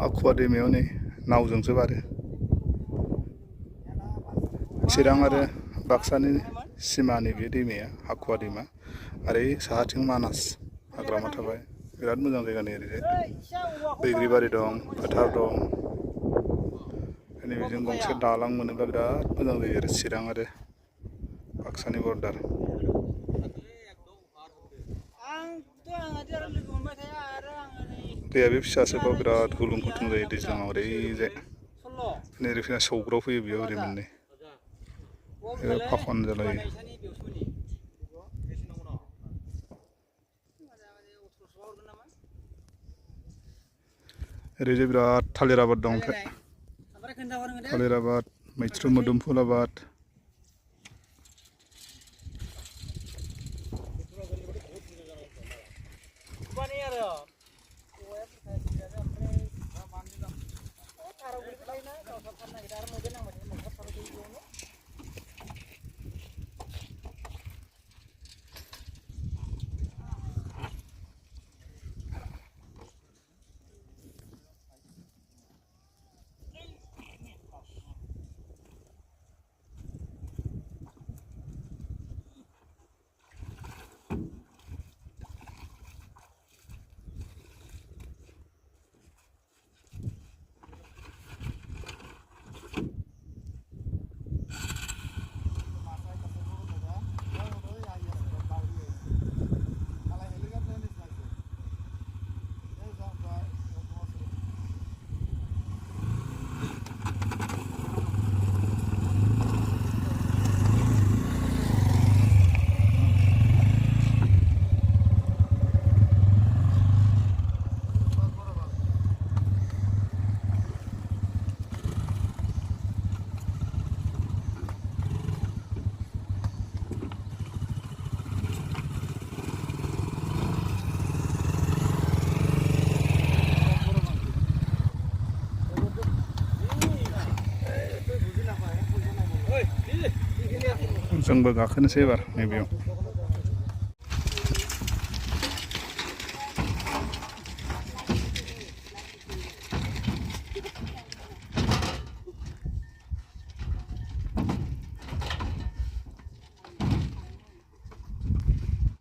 आखुवा दैमायाव नै नावजोंसो बारो। चिरां आरो बाक्सानि सिमानि बे दैमाया आखुवा दैमा आरो साहाथिं मानास हाग्रामा थाबाय। बिराद मोजां जायगानि ओरैजाय बैग्रिबारि दं, फोथार दं। नैबेजों गंसे दालां मोनोब्ला बिराद मोजां जायो आरो चिरां आरो बाक्सानि बर्डार। दैया बे फिसासोबाव बिराद गुलुं गुथुं जायो दैज्लाङाव ओरैजाय। नैरोखोम सौग्राव फैयो बेयाव ओरै मोननै फाखन जालायो। ओरैजाय बिराद थालिर आबाद दं। थालिर आबाद, मैथ्रु मोदोमफुल आबाद। जोंबो गाखोनोसै एबार नैबेयाव।